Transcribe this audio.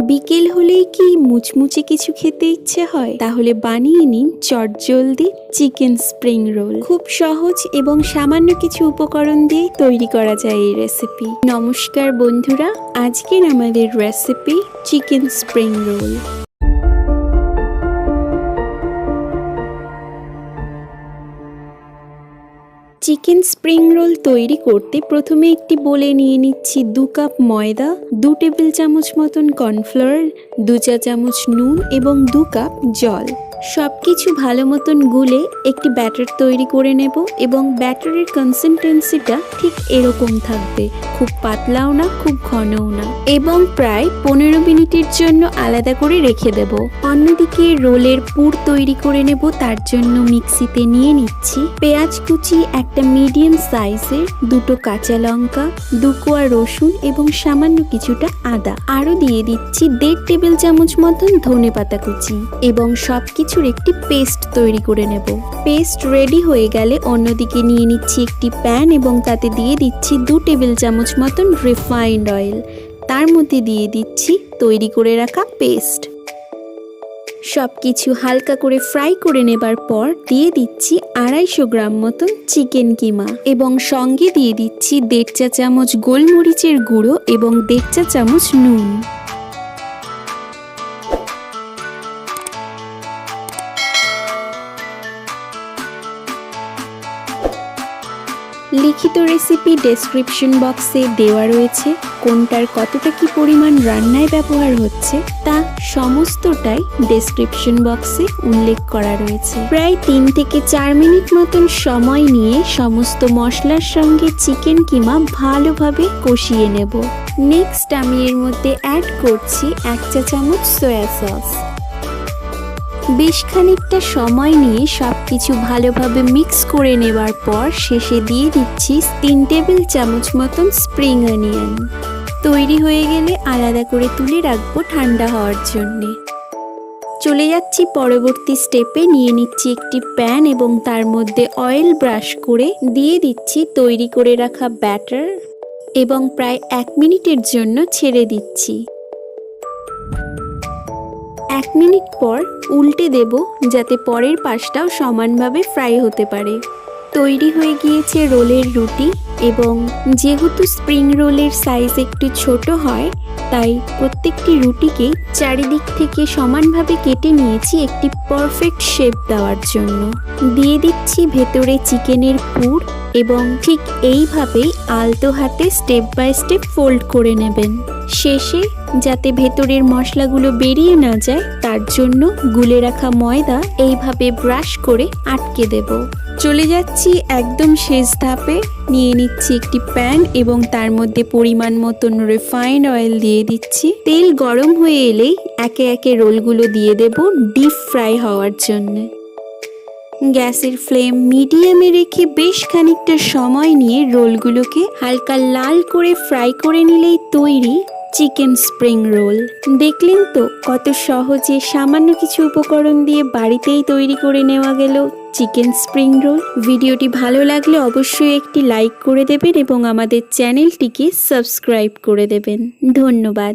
বিকেল হলেই কি মুচমুচে কিছু খেতে ইচ্ছে হয়? তাহলে বানিয়ে নিন চটজলদি চিকেন স্প্রিং রোল। খুব সহজ এবং সামান্য কিছু উপকরণ দিয়ে তৈরি করা যায় এই রেসিপি। নমস্কার বন্ধুরা, আজকের আমাদের recipe chicken spring roll. Chicken spring roll তৈরি করতে প্রথমে একটি বোলে নিয়ে নিচ্ছি 2 কাপ ময়দা, 2 টেবিল চামচ মতন কর্নফ্লাওয়ার, 2 চা চামচ নুন এবং 2 কাপ জল। সবকিছু ভালো মতন গুলে একটি ব্যাটার তৈরি করে নেব এবং ব্যাটারের কনসিস্টেন্সিটা ঠিক এরকম থাকবে, খুব পাতলাও না খুব ঘনও না, এবং প্রায় 15 মিনিটের জন্য আলাদা করে রেখে দেব। অন্যদিকে রোলের পুর তৈরি করে নেব। তার জন্য মিক্সিতে নিয়ে নিচ্ছি পেঁয়াজ কুচি, একটা মিডিয়াম সাইজের, 2টো কাঁচা লঙ্কা, 2 কোয়া রসুন এবং সামান্য কিছুটা আদা। আরও দিয়ে দিচ্ছি 1.5 টেবিল চামচ মতন ধনেপাতা কুচি এবং সবকিছুর একটি পেস্ট তৈরি করে নেব। পেস্ট রেডি হয়ে গেলে অন্যদিকে নিয়ে নিচ্ছি একটি প্যান এবং তাতে দিয়ে দিচ্ছি 2 টেবিল চামচ মতন রিফাইন্ড অয়েল। তার মধ্যে দিয়ে দিচ্ছি তৈরি করে রাখা পেস্ট। সবকিছু হালকা করে ফ্রাই করে নেবার পর দিয়ে দিচ্ছি 250 গ্রাম মতন চিকেন কিমা এবং সঙ্গে দিয়ে দিচ্ছি 1.5 চা চামচ গোলমরিচের গুঁড়ো এবং 1.5 চা চামচ নুন। লিখিত রেসিপি ডেসক্রিপশন বক্সে দেওয়া রয়েছে। কোনটার কতটা কি পরিমাণ রান্নায় ব্যবহার হচ্ছে তা সমস্তটাই ডেসক্রিপশন বক্সে উল্লেখ করা রয়েছে। প্রায় 3 থেকে 4 মিনিট মতন সময় নিয়ে সমস্ত মশলার সঙ্গে চিকেন কিমা ভালোভাবে কষিয়ে নেব। নেক্সট আমি এর মধ্যে অ্যাড করছি 1 চা চামচ সয়া সস। বেশ খানিকটা সময় নিয়ে সবকিছু ভালোভাবে মিক্স করে নেবার পর শেষে দিয়ে দিচ্ছি 3 টেবিল চামচ মতন স্প্রিং অনিয়ন। তৈরি হয়ে গেলে আলাদা করে তুলে রাখবো ঠান্ডা হওয়ার জন্যে। চলে যাচ্ছি পরবর্তী স্টেপে। নিয়ে নিচ্ছি একটি প্যান এবং তার মধ্যে অয়েল ব্রাশ করে দিয়ে দিচ্ছি তৈরি করে রাখা ব্যাটার এবং প্রায় 1 মিনিটের জন্য ছেড়ে দিচ্ছি। 1 মিনিট পর উল্টে দেব যাতে পরের পাশটাও সমানভাবে ফ্রাই হতে পারে। তৈরি হয়ে গিয়েছে রোলের রুটি এবং যেহেতু স্প্রিং রোলের সাইজ একটু ছোট হয় তাই প্রত্যেকটি রুটিকে চারিদিক থেকে সমানভাবে কেটে নিয়েছি একটি পারফেক্ট শেপ দেওয়ার জন্য। দিয়ে দিচ্ছি ভেতরে চিকেনের পুর এবং ঠিক এইভাবেই আলতো হাতে স্টেপ বাই স্টেপ ফোল্ড করে নেবেন। শেষে যাতে ভেতরের মশলাগুলো বেরিয়ে না যায় তার জন্য গুলে রাখা ময়দা এইভাবে ব্রাশ করে আটকে দেব। চলে যাচ্ছি একদম শেষ ধাপে। নিয়ে নিচ্ছি একটি প্যান এবং তার মধ্যে পরিমাণ মতন রিফাইন্ড অয়েল দিয়ে দিচ্ছি। তেল গরম হয়ে এলেই একে একে রোলগুলো দিয়ে দেব ডিপ ফ্রাই হওয়ার জন্য। গ্যাসের ফ্লেম মিডিয়ামে রেখে বেশ খানিকটা সময় নিয়ে রোলগুলোকে হালকা লাল করে ফ্রাই করে নিলেই তৈরি চিকেন স্প্রিং রোল। দেখলেন তো কত সহজে সামান্য কিছু উপকরণ দিয়ে বাড়িতেই তৈরি করে নেওয়া গেল চিকেন স্প্রিং রোল। ভিডিওটি ভালো লাগলে অবশ্যই একটি লাইক করে দেবেন এবং আমাদের চ্যানেলটিকে সাবস্ক্রাইব করে দেবেন। ধন্যবাদ।